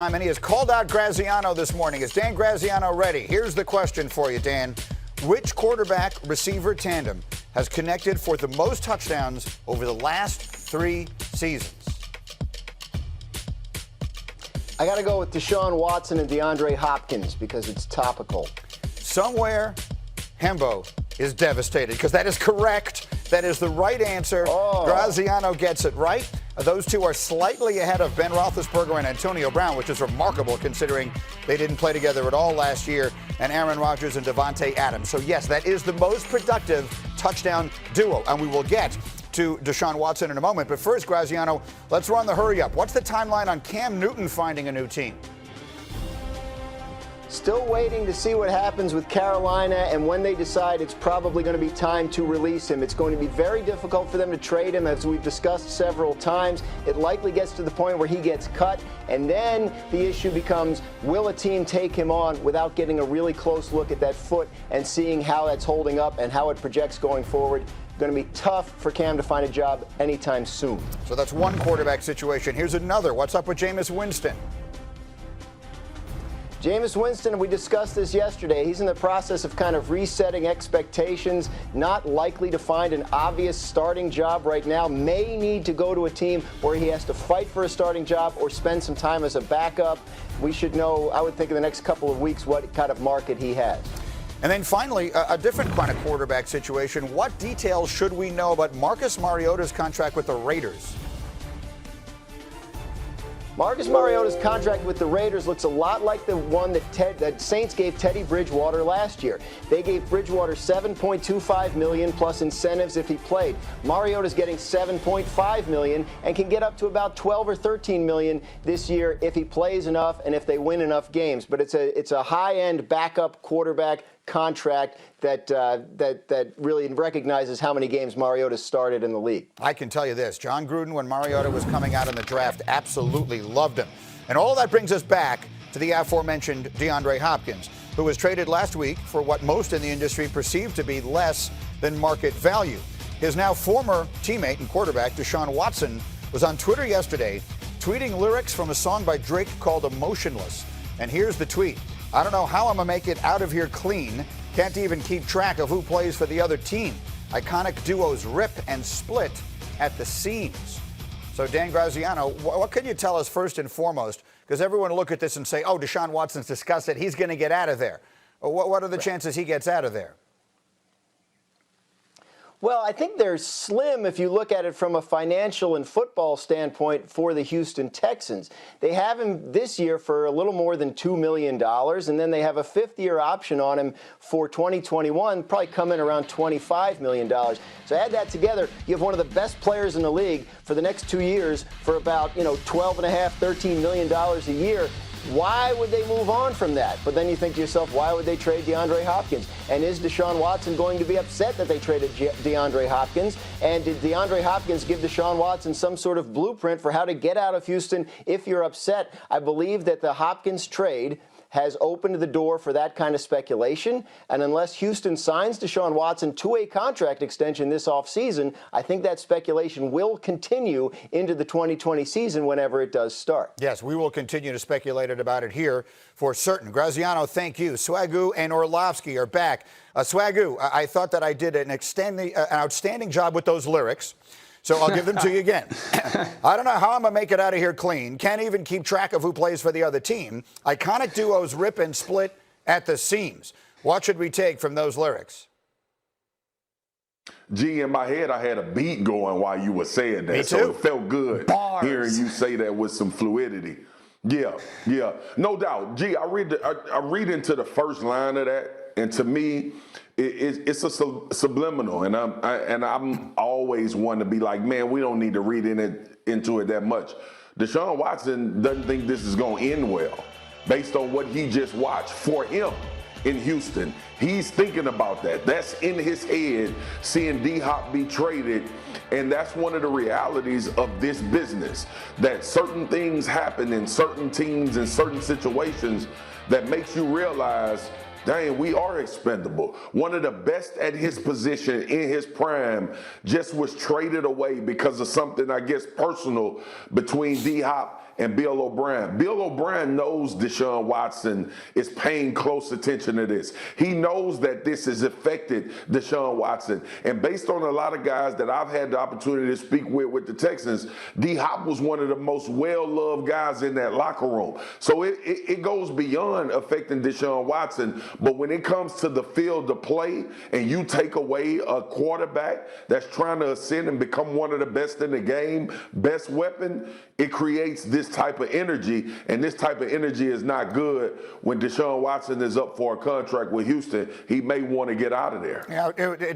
And he has called out Graziano this morning. Is Dan Graziano ready? Here's the question for you, Dan. Which quarterback-receiver tandem has connected for the most touchdowns over the last 3 seasons? I got to go with Deshaun Watson and DeAndre Hopkins because it's topical. Somewhere, Hembo is devastated because that is correct. That is the right answer. Graziano gets it right. Those two are slightly ahead of Ben Roethlisberger and Antonio Brown, which is remarkable considering they didn't play together at all last year, and Aaron Rodgers and Devontae Adams. So, yes, that is the most productive touchdown duo, and we will get to Deshaun Watson in a moment. But first, Graziano, let's run the hurry up. What's the timeline on Cam Newton finding a new team? Still waiting to see what happens with Carolina and when they decide it's probably going to be time to release him. It's going to be very difficult for them to trade him, as we've discussed several times. It likely gets to the point where he gets cut, and then the issue becomes, will a team take him on without getting a really close look at that foot and seeing how that's holding up and how it projects going forward? Going to be tough for Cam to find a job anytime soon. So that's one quarterback situation. Here's another. What's up with Jameis Winston? Jameis Winston, we discussed this yesterday. He's in the process of kind of resetting expectations, not likely to find an obvious starting job right now, may need to go to a team where he has to fight for a starting job or spend some time as a backup. We should know, I would think, in the next couple of weeks what kind of market he has. And then finally, a different kind of quarterback situation. What details should we know about Marcus Mariota's contract with the Raiders? Marcus Mariota's contract with the Raiders looks a lot like the one that Saints gave Teddy Bridgewater last year. They gave Bridgewater $7.25 million plus incentives if he played. Mariota's getting $7.5 million and can get up to about $12 or $13 million this year if he plays enough and if they win enough games. But it's a high-end backup quarterback contract that really recognizes how many games Mariota started in the league. I can tell you this. John Gruden, when Mariota was coming out in the draft, absolutely loved him. And all that brings us back to the aforementioned DeAndre Hopkins, who was traded last week for what most in the industry perceived to be less than market value. His now former teammate and quarterback, Deshaun Watson, was on Twitter yesterday tweeting lyrics from a song by Drake called Emotionless. And here's the tweet. I don't know how I'm going to make it out of here clean. Can't even keep track of who plays for the other team. Iconic duos rip and split at the seams. So, Dan Graziano, what can you tell us first and foremost? Because everyone will look at this and say, oh, Deshaun Watson's disgusted. He's going to get out of there. What are the chances he gets out of there? Well, I think they're slim if you look at it from a financial and football standpoint for the Houston Texans. They have him this year for a little more than $2 million, and then they have a 5th-year option on him for 2021, probably come in around $25 million. So add that together, you have one of the best players in the league for the next 2 years for about, $12.5, $13 million a year. Why would they move on from that? But then you think to yourself, why would they trade DeAndre Hopkins? And is Deshaun Watson going to be upset that they traded DeAndre Hopkins? And did DeAndre Hopkins give Deshaun Watson some sort of blueprint for how to get out of Houston if you're upset? I believe that the Hopkins trade has opened the door for that kind of speculation. And unless Houston signs Deshaun Watson to a contract extension this offseason, I think that speculation will continue into the 2020 season whenever it does start. Yes, we will continue to speculate about it here for certain. Graziano, thank you. Swagoo and Orlovsky are back. Swagoo, I thought that I did an outstanding job with those lyrics. So I'll give them to you again. I don't know how I'm going to make it out of here clean. Can't even keep track of who plays for the other team. Iconic duos rip and split at the seams. What should we take from those lyrics? Gee, in my head, I had a beat going while you were saying that. Me too. So it felt good Bars. hearing you say that with some fluidity. Yeah, no doubt. Gee, I read into the first line of that, and to me, it's a subliminal, and I'm always one to be like, man, we don't need to read into it that much. Deshaun Watson doesn't think this is going to end well, based on what he just watched for him in Houston. He's thinking about that. That's in his head, seeing D-Hop be traded. And that's one of the realities of this business, that certain things happen in certain teams in certain situations that makes you realize, dang, we are expendable. One of the best at his position in his prime just was traded away because of something, I guess, personal between D-Hop and Bill O'Brien. Bill O'Brien knows Deshaun Watson is paying close attention to this. He knows that this has affected Deshaun Watson. And based on a lot of guys that I've had the opportunity to speak with the Texans, D-Hop was one of the most well-loved guys in that locker room. So it goes beyond affecting Deshaun Watson. But when it comes to the field to play and you take away a quarterback that's trying to ascend and become one of the best in the game, best weapon, it creates this type of energy. And this type of energy is not good when Deshaun Watson is up for a contract with Houston. He may want to get out of there.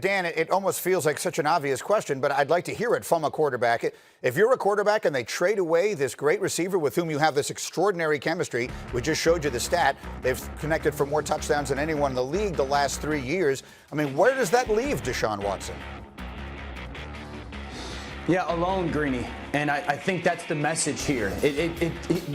Dan, it almost feels like such an obvious question, but I'd like to hear it from a quarterback. If you're a quarterback and they trade away this great receiver with whom you have this extraordinary chemistry, we just showed you the stat, they've connected for more touchdowns than anyone in the league the last 3 years. I mean, where does that leave Deshaun Watson? Yeah, alone, Greeny. And I think that's the message here.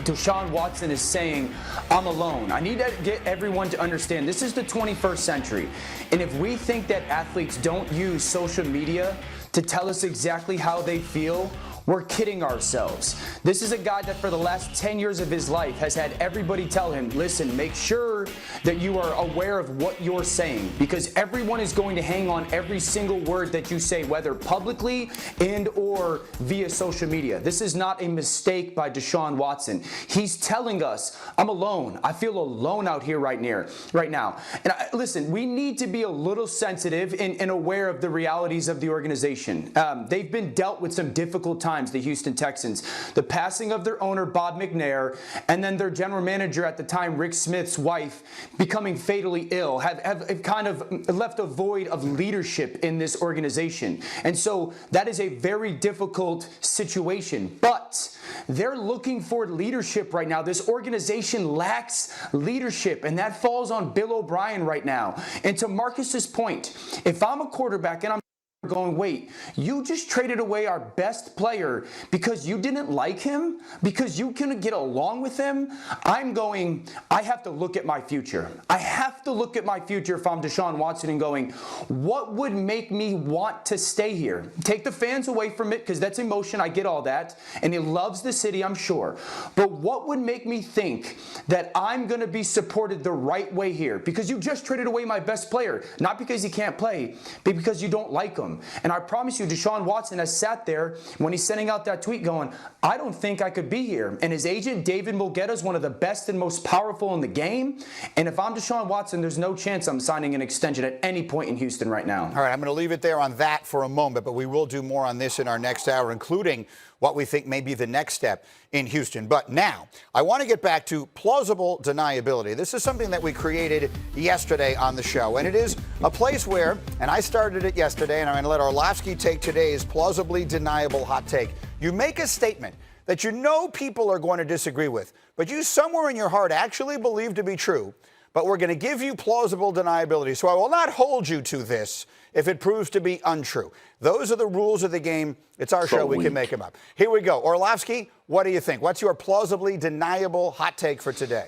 Deshaun Watson is saying, I'm alone. I need to get everyone to understand this is the 21st century. And if we think that athletes don't use social media to tell us exactly how they feel, we're kidding ourselves. This is a guy that for the last 10 years of his life has had everybody tell him, listen, make sure that you are aware of what you're saying, because everyone is going to hang on every single word that you say, whether publicly and or via social media. This is not a mistake by Deshaun Watson. He's telling us, I'm alone. I feel alone out here right now. And listen, we need to be a little sensitive and aware of the realities of the organization. They've been dealt with some difficult times, the Houston Texans. The passing of their owner, Bob McNair, and then their general manager at the time, Rick Smith's wife, becoming fatally ill, have kind of left a void of leadership in this organization. And so that is a very difficult situation. But they're looking for leadership right now. This organization lacks leadership, and that falls on Bill O'Brien right now. And to Marcus's point, if I'm a quarterback and I'm going, wait, you just traded away our best player because you didn't like him, because you couldn't get along with him, I'm going, I have to look at my future. I have to look at my future if I'm Deshaun Watson and going, what would make me want to stay here? Take the fans away from it, because that's emotion, I get all that, and he loves the city, I'm sure. But what would make me think that I'm going to be supported the right way here? Because you just traded away my best player, not because he can't play, but because you don't like him. And I promise you, Deshaun Watson has sat there when he's sending out that tweet going, I don't think I could be here. And his agent, David Mulgeta, is one of the best and most powerful in the game. And if I'm Deshaun Watson, there's no chance I'm signing an extension at any point in Houston right now. All right, I'm going to leave it there on that for a moment, but we will do more on this in our next hour, including what we think may be the next step in Houston. But now, I want to get back to plausible deniability. This is something that we created yesterday on the show, and it is a place where, and I started it yesterday, and I'm going to let Orlovsky take today's plausibly deniable hot take. You make a statement that you know people are going to disagree with, but you somewhere in your heart actually believe to be true, but we're going to give you plausible deniability. So I will not hold you to this if it proves to be untrue. Those are the rules of the game. It's our show. We can make them up. Here we go. Orlovsky, what do you think? What's your plausibly deniable hot take for today?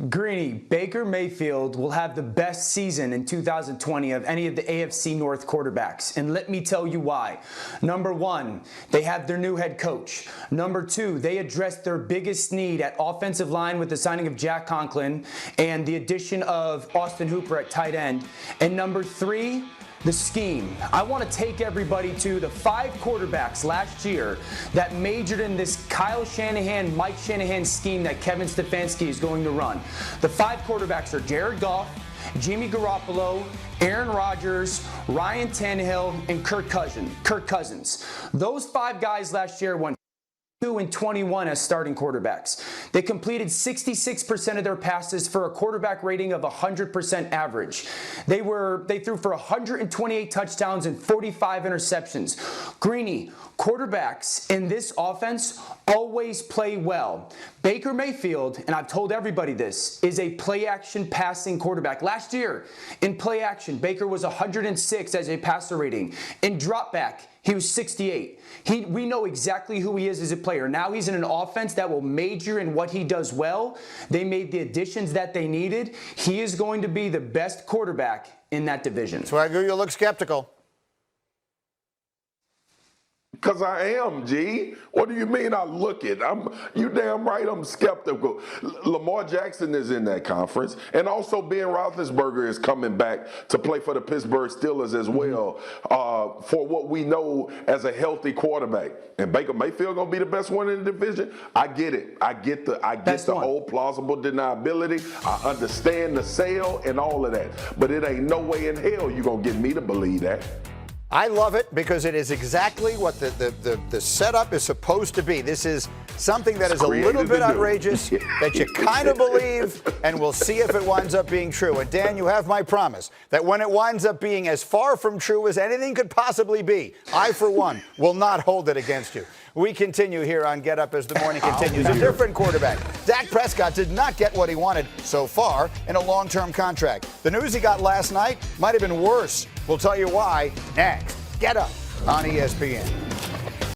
Greeny, Baker Mayfield will have the best season in 2020 of any of the AFC North quarterbacks. And let me tell you why. Number one, they have their new head coach. Number two, they addressed their biggest need at offensive line with the signing of Jack Conklin and the addition of Austin Hooper at tight end. And number three, the scheme. I want to take everybody to the 5 quarterbacks last year that majored in this Kyle Shanahan, Mike Shanahan scheme that Kevin Stefanski is going to run. The 5 quarterbacks are Jared Goff, Jimmy Garoppolo, Aaron Rodgers, Ryan Tannehill, and Kirk Cousins. Those 5 guys last year went 2-21 as starting quarterbacks. They completed 66% of their passes for a quarterback rating of 100% average. They threw for 128 touchdowns and 45 interceptions. Greeny, quarterbacks in this offense always play well. Baker Mayfield, and I've told everybody this, is a play-action passing quarterback. Last year, in play-action, Baker was 106 as a passer rating. In drop-back, he was 68. We know exactly who he is as a player. Now he's in an offense that will major in what he does well. They made the additions that they needed. He is going to be the best quarterback in that division. So I agree, you look skeptical. Because I am, G. What do you mean I look it? You damn right I'm skeptical. Lamar Jackson is in that conference. And also Ben Roethlisberger is coming back to play for the Pittsburgh Steelers as well for what we know as a healthy quarterback. And Baker Mayfield going to be the best one in the division? I get it. I get the whole plausible deniability. I understand the sale and all of that. But it ain't no way in hell you going to get me to believe that. I love it because it is exactly what the setup is supposed to be. This is something that is a little bit outrageous that you kind of believe, and we'll see if it winds up being true. And Dan, you have my promise that when it winds up being as far from true as anything could possibly be, I, for one, will not hold it against you. We continue here on Get Up as the morning continues. A different quarterback. Dak Prescott did not get what he wanted so far in a long-term contract. The news he got last night might have been worse. We'll tell you why next. Get Up on ESPN.